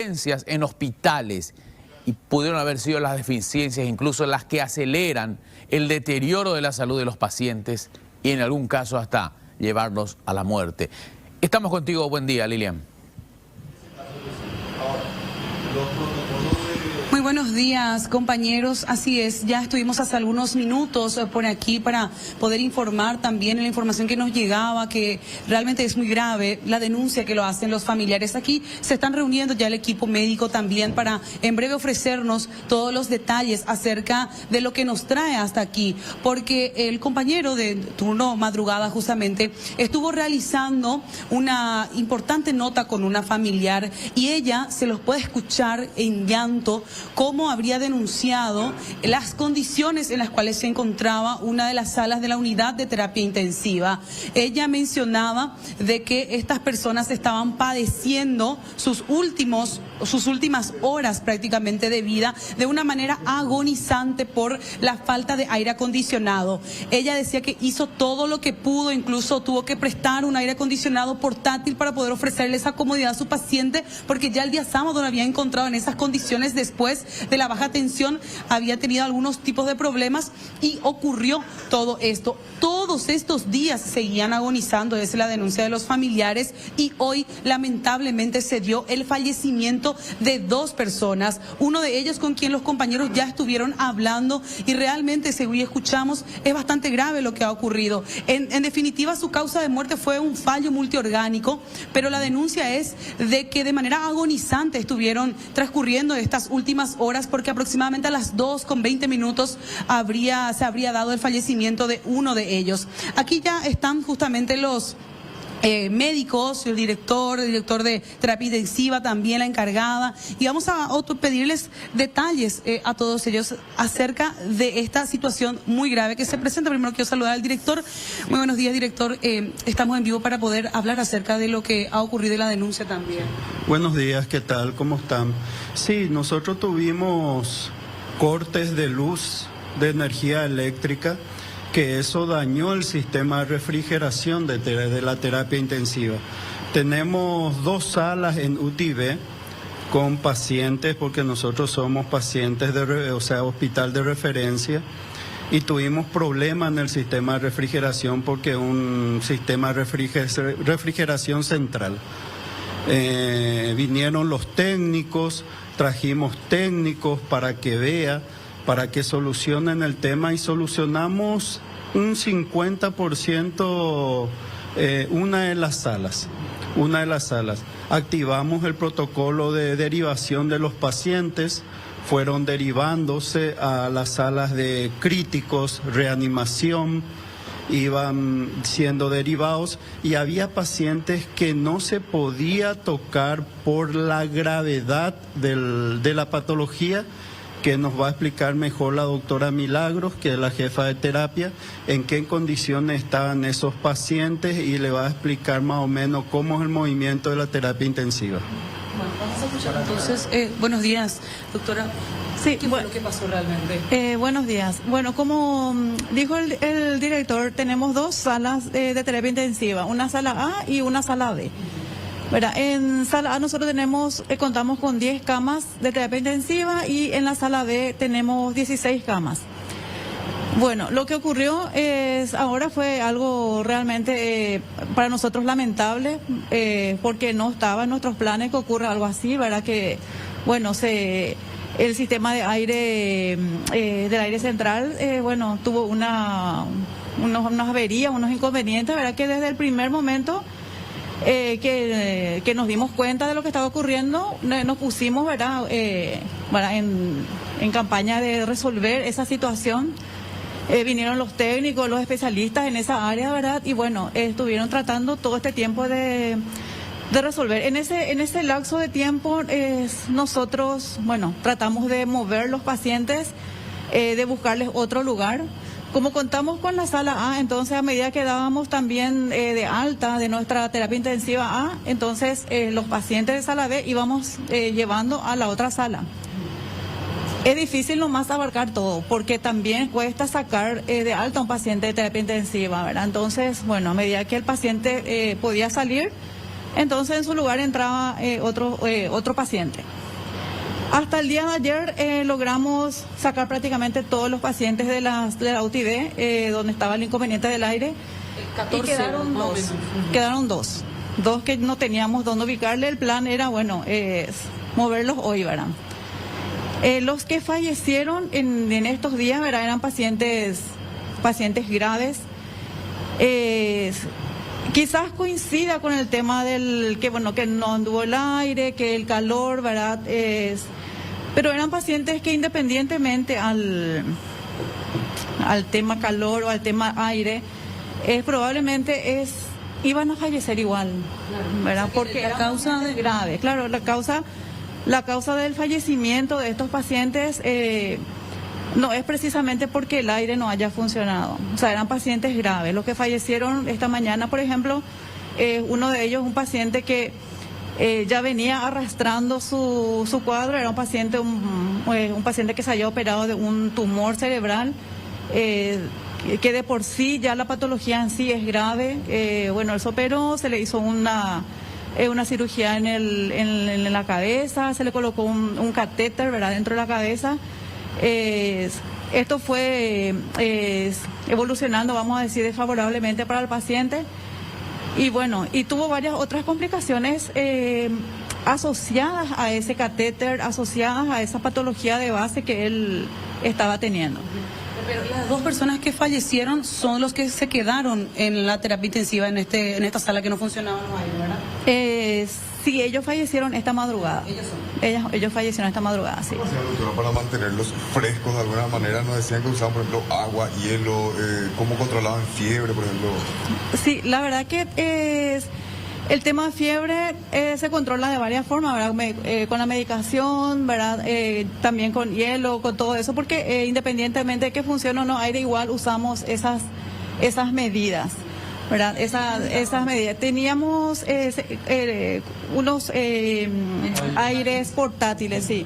deficiencias en hospitales y pudieron haber sido las deficiencias incluso las que aceleran el deterioro de la salud de los pacientes y en algún caso hasta llevarlos a la muerte. Estamos contigo, buen día, Lilian. Muy buenos días, compañeros. Así es, ya estuvimos hace algunos minutos por aquí para poder informar también en la información que nos llegaba, que realmente es muy grave la denuncia que lo hacen los familiares. Aquí se están reuniendo ya el equipo médico también para en breve ofrecernos todos los detalles acerca de lo que nos trae hasta aquí, porque el compañero de turno madrugada justamente estuvo realizando una importante nota con una familiar y ella se los puede escuchar en llanto cómo habría denunciado las condiciones en las cuales se encontraba una de las salas de la unidad de terapia intensiva. Ella mencionaba de que estas personas estaban padeciendo sus últimas horas prácticamente de vida de una manera agonizante por la falta de aire acondicionado. Ella decía que hizo todo lo que pudo, incluso tuvo que prestar un aire acondicionado portátil para poder ofrecerle esa comodidad a su paciente, porque ya el día sábado lo había encontrado en esas condiciones después de la baja tensión, había tenido algunos tipos de problemas y ocurrió todo esto. Todos estos días seguían agonizando, esa es la denuncia de los familiares, y hoy lamentablemente se dio el fallecimiento de 2 personas, uno de ellos con quien los compañeros ya estuvieron hablando y realmente, según escuchamos, es bastante grave lo que ha ocurrido. En definitiva, su causa de muerte fue un fallo multiorgánico, pero la denuncia es de que de manera agonizante estuvieron transcurriendo estas últimas horas, porque aproximadamente a las 2:20 se habría dado el fallecimiento de uno de ellos. Aquí ya están justamente los médicos, el director de terapia intensiva, también la encargada, y vamos a pedirles detalles a todos ellos acerca de esta situación muy grave que se presenta. Primero quiero saludar al director. Muy buenos días, director. Estamos en vivo para poder hablar acerca de lo que ha ocurrido y la denuncia también. Buenos días, ¿qué tal? ¿Cómo están? Sí, nosotros tuvimos cortes de luz, de energía eléctrica, que eso dañó el sistema de refrigeración de la terapia intensiva. Tenemos 2 salas en UTIB con pacientes, porque nosotros somos pacientes hospital de referencia, y tuvimos problemas en el sistema de refrigeración porque un sistema de refrigeración central. Vinieron los técnicos, trajimos técnicos para que vea, para que solucionen el tema, y solucionamos un 50% una de las salas. Activamos el protocolo de derivación de los pacientes, fueron derivándose a las salas de críticos, reanimación, iban siendo derivados, y había pacientes que no se podía tocar por la gravedad de la patología, que nos va a explicar mejor la doctora Milagros, que es la jefa de terapia, en qué condiciones estaban esos pacientes, y le va a explicar más o menos cómo es el movimiento de la terapia intensiva. Bueno, vamos a escuchar entonces. Buenos días, doctora. Sí, ¿Qué fue lo que pasó realmente? Buenos días. Bueno, como dijo el director, tenemos 2 salas de terapia intensiva, una sala A y una sala B. ¿Verdad? En sala A nosotros contamos con 10 camas de terapia intensiva, y en la sala B tenemos 16 camas. Bueno, lo que ocurrió ahora fue algo realmente para nosotros lamentable, porque no estaba en nuestros planes que ocurra algo así, ¿verdad? Que, bueno, el sistema de aire, del aire central, tuvo unas averías, unos inconvenientes, ¿verdad? Que desde el primer momento que nos dimos cuenta de lo que estaba ocurriendo, nos pusimos, ¿verdad? En campaña de resolver esa situación. Vinieron los técnicos, los especialistas en esa área, ¿verdad? Y bueno, estuvieron tratando todo este tiempo de resolver. En ese lapso de tiempo nosotros, tratamos de mover los pacientes, de buscarles otro lugar. Como contamos con la sala A, entonces a medida que dábamos también de alta de nuestra terapia intensiva A, entonces los pacientes de sala B íbamos llevando a la otra sala. Es difícil nomás abarcar todo, porque también cuesta sacar de alta a un paciente de terapia intensiva, ¿verdad? Entonces, a medida que el paciente podía salir, entonces en su lugar entraba otro paciente. Hasta el día de ayer logramos sacar prácticamente todos los pacientes de la UTID, donde estaba el inconveniente del aire. 14, y quedaron dos. Quedaron dos. Dos que no teníamos dónde ubicarle. El plan era, bueno, moverlos hoy, ¿verdad? Los que fallecieron en estos días, ¿verdad? Eran pacientes graves. Quizás coincida con el tema del que no anduvo el aire, que el calor, ¿verdad? Pero eran pacientes que independientemente al tema calor o al tema aire, probablemente iban a fallecer igual, ¿verdad? Porque la causa es grave. Claro, la causa del fallecimiento de estos pacientes no es precisamente porque el aire no haya funcionado. O sea, eran pacientes graves. Los que fallecieron esta mañana, por ejemplo, uno de ellos, un paciente que ya venía arrastrando su cuadro, era un paciente que se había operado de un tumor cerebral, que de por sí ya la patología en sí es grave. Bueno, él se operó, se le hizo una cirugía en la cabeza, se le colocó un catéter, ¿verdad?, dentro de la cabeza. Esto fue evolucionando, vamos a decir, desfavorablemente para el paciente. Y bueno, y tuvo varias otras complicaciones asociadas a ese catéter, asociadas a esa patología de base que él estaba teniendo. Pero las dos personas que fallecieron son los que se quedaron en la terapia intensiva en esta sala que no funcionaba los aires, ¿verdad? Sí, ellos fallecieron esta madrugada. Ellos fallecieron esta madrugada, sí. Doctora, para mantenerlos frescos de alguna manera, nos decían que usaban, por ejemplo, agua, hielo, ¿cómo controlaban fiebre, por ejemplo? Sí, la verdad que el tema de fiebre se controla de varias formas, ¿verdad? Con la medicación, ¿verdad? También con hielo, con todo eso, porque independientemente de que funcione o no aire, igual usamos esas medidas, ¿verdad? Esas medidas. Teníamos unos aires portátiles, sí.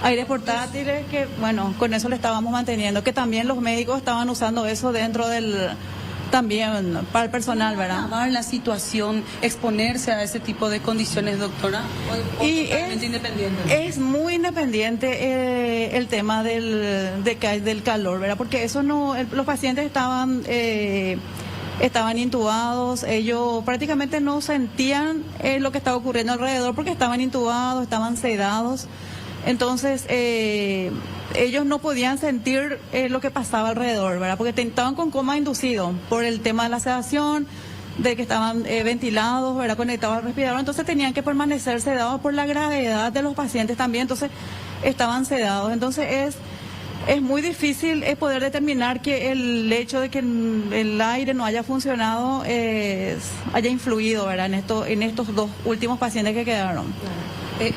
Aires portátiles que, bueno, con eso le estábamos manteniendo, que también los médicos estaban usando eso dentro también para el personal, ¿verdad? ¿Agravar la situación, exponerse a ese tipo de condiciones, doctora? Y totalmente independiente. Es muy independiente el tema del calor, ¿verdad? Porque eso los pacientes estaban intubados, ellos prácticamente no sentían lo que estaba ocurriendo alrededor porque estaban intubados, estaban sedados. Entonces, ellos no podían sentir lo que pasaba alrededor, ¿verdad? Porque estaban con coma inducido por el tema de la sedación, de que estaban ventilados, ¿verdad?, conectados al respirador. Entonces, tenían que permanecer sedados por la gravedad de los pacientes también. Entonces, estaban sedados. Entonces, es muy difícil poder determinar que el hecho de que el aire no haya funcionado haya influido, ¿verdad?, en estos dos últimos pacientes que quedaron.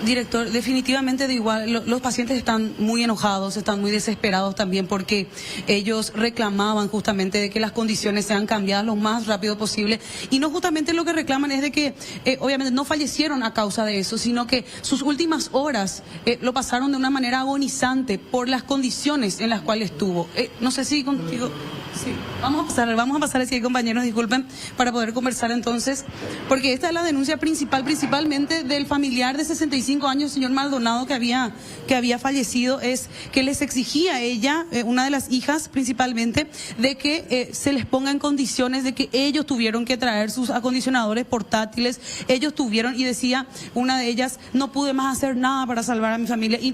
Director, definitivamente de igual, los pacientes están muy enojados, están muy desesperados también porque ellos reclamaban justamente de que las condiciones sean cambiadas lo más rápido posible y no justamente lo que reclaman es de que obviamente no fallecieron a causa de eso, sino que sus últimas horas lo pasaron de una manera agonizante por las condiciones en las cuales estuvo. No sé si contigo... Sí, vamos a pasar así, compañeros, disculpen, para poder conversar entonces, porque esta es la denuncia principalmente del familiar de 65 años, señor Maldonado, que había fallecido, es que les exigía a ella, una de las hijas principalmente, de que se les ponga en condiciones de que ellos tuvieron que traer sus acondicionadores portátiles, y decía una de ellas, no pude más hacer nada para salvar a mi familia, y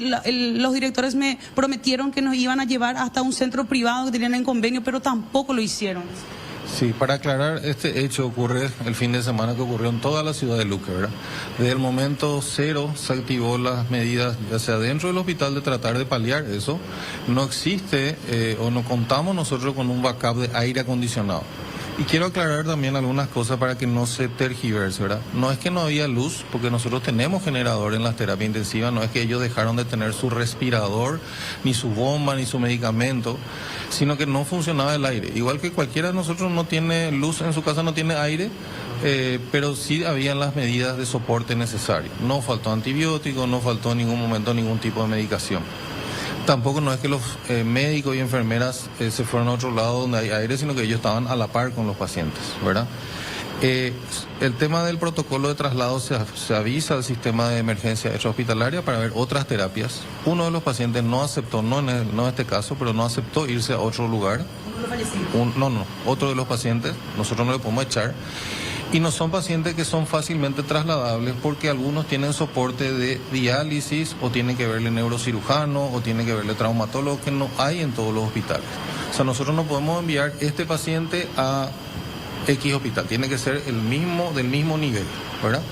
los directores me prometieron que nos iban a llevar hasta un centro privado que tenían en convenio, pero tampoco lo hicieron. Sí, para aclarar, este hecho ocurre el fin de semana que ocurrió en toda la ciudad de Luque, ¿verdad? Desde el momento cero se activó las medidas, ya sea dentro del hospital, de tratar de paliar eso. No existe o no contamos nosotros con un backup de aire acondicionado. Y quiero aclarar también algunas cosas para que no se tergiverse, ¿verdad? No es que no había luz, porque nosotros tenemos generador en las terapias intensivas, no es que ellos dejaron de tener su respirador, ni su bomba, ni su medicamento, sino que no funcionaba el aire. Igual que cualquiera de nosotros no tiene luz en su casa, no tiene aire, pero sí habían las medidas de soporte necesarias. No faltó antibióticos, no faltó en ningún momento ningún tipo de medicación. Tampoco no es que los médicos y enfermeras se fueron a otro lado donde hay aire, sino que ellos estaban a la par con los pacientes, ¿verdad? El tema del protocolo de traslado se avisa al sistema de emergencia extrahospitalaria para ver otras terapias. Uno de los pacientes no aceptó, no en este caso, pero no aceptó irse a otro lugar. Otro de los pacientes, nosotros no le podemos echar. Y no son pacientes que son fácilmente trasladables porque algunos tienen soporte de diálisis o tienen que verle neurocirujano o tienen que verle traumatólogo, que no hay en todos los hospitales. O sea, nosotros no podemos enviar este paciente a X hospital, tiene que ser del mismo nivel, ¿verdad?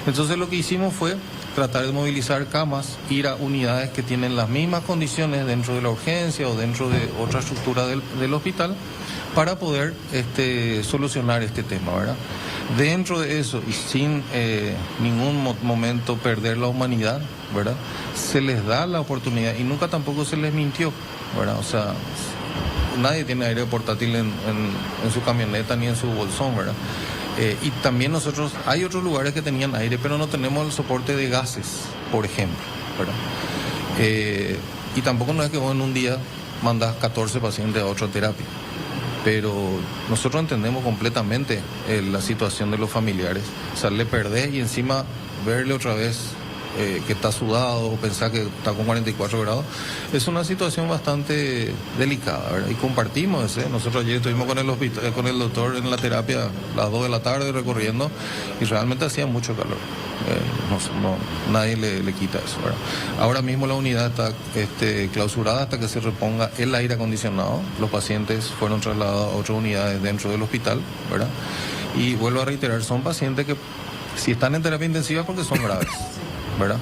Entonces lo que hicimos fue tratar de movilizar camas, ir a unidades que tienen las mismas condiciones dentro de la urgencia o dentro de otra estructura del hospital para poder solucionar este tema, ¿verdad? Dentro de eso y sin ningún momento perder la humanidad, ¿verdad? Se les da la oportunidad y nunca tampoco se les mintió, ¿verdad? O sea, nadie tiene aire portátil en su camioneta ni en su bolsón, ¿verdad? Y también nosotros, hay otros lugares que tenían aire, pero no tenemos el soporte de gases, por ejemplo, ¿verdad? Y tampoco no es que vos en un día mandas 14 pacientes a otra terapia. Pero nosotros entendemos completamente la situación de los familiares. O sea, le perdés y encima verle otra vez que está sudado o pensar que está con 44 grados, es una situación bastante delicada, ¿verdad? Y compartimos ese. Nosotros ayer estuvimos con el doctor en la terapia a las 2 de la tarde recorriendo y realmente hacía mucho calor. Nadie le quita eso, ¿verdad? Ahora mismo la unidad está clausurada hasta que se reponga el aire acondicionado. Los pacientes fueron trasladados a otras unidades dentro del hospital, ¿verdad? Y vuelvo a reiterar, son pacientes que si están en terapia intensiva porque son graves, ¿verdad?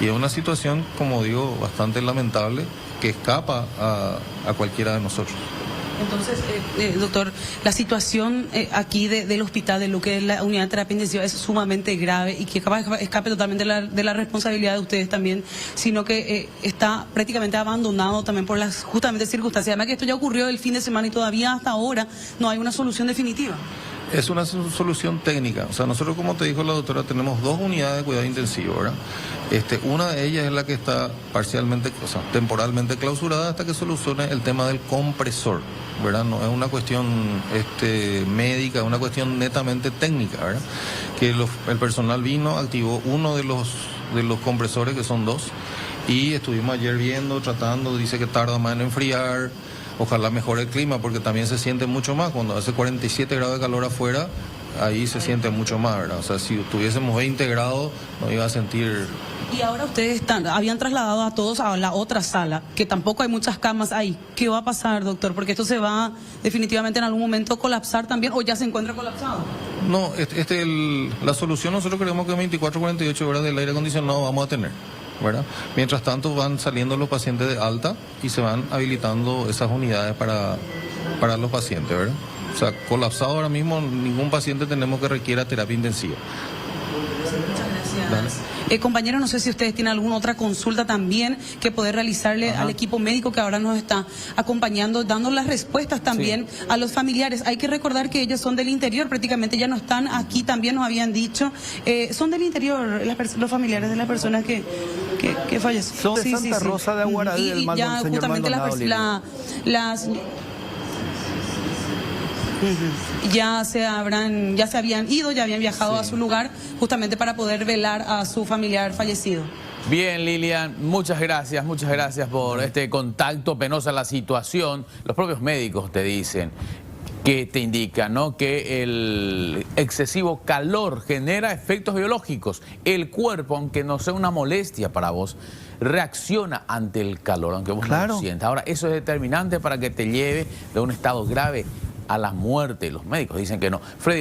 Y es una situación, como digo, bastante lamentable que escapa a cualquiera de nosotros. Entonces, doctor, la situación aquí del hospital de Luque, la unidad de terapia intensiva, es sumamente grave y que escape totalmente de la responsabilidad de ustedes también, sino que está prácticamente abandonado también por las justamente circunstancias. Además que esto ya ocurrió el fin de semana y todavía hasta ahora no hay una solución definitiva. Es una solución técnica. O sea, nosotros, como te dijo la doctora, tenemos 2 unidades de cuidado intensivo, ¿verdad? Una de ellas es la que está parcialmente, o sea, temporalmente clausurada hasta que solucione el tema del compresor, ¿verdad? No es una cuestión médica, es una cuestión netamente técnica, ¿verdad? Que el personal vino, activó uno de los compresores, que son 2, y estuvimos ayer viendo, tratando, dice que tarda más en enfriar. Ojalá mejore el clima porque también se siente mucho más. Cuando hace 47 grados de calor afuera, ahí se siente mucho más, ¿verdad? O sea, si tuviésemos 20 grados, no iba a sentir... Y ahora ustedes habían trasladado a todos a la otra sala, que tampoco hay muchas camas ahí. ¿Qué va a pasar, doctor? Porque esto se va definitivamente en algún momento colapsar también, o ya se encuentra colapsado. No, la solución nosotros creemos que 24 48 horas del aire acondicionado vamos a tener, ¿verdad? Mientras tanto van saliendo los pacientes de alta y se van habilitando esas unidades para los pacientes, ¿verdad? O sea, colapsado ahora mismo ningún paciente tenemos que requiera terapia intensiva. Muchas gracias. Compañero, no sé si ustedes tienen alguna otra consulta también que poder realizarle al equipo médico que ahora nos está acompañando, dando las respuestas también a los familiares. Hay que recordar que ellos son del interior, prácticamente ya no están aquí, también nos habían dicho. Son del interior los familiares de las personas que fallecieron. Son de Santa Rosa de Aguaradí, y ya señor justamente Maldonado, ya se habían ido, ya habían viajado a su lugar justamente para poder velar a su familiar fallecido. Bien, Lilian, muchas gracias por este contacto, penosa la situación. Los propios médicos te dicen, que te indican, ¿no?, que el excesivo calor genera efectos biológicos. El cuerpo, aunque no sea una molestia para vos, reacciona ante el calor, aunque vos no lo sientas. Ahora, eso es determinante para que te lleve de un estado grave a la muerte. Los médicos dicen que no. Freddy.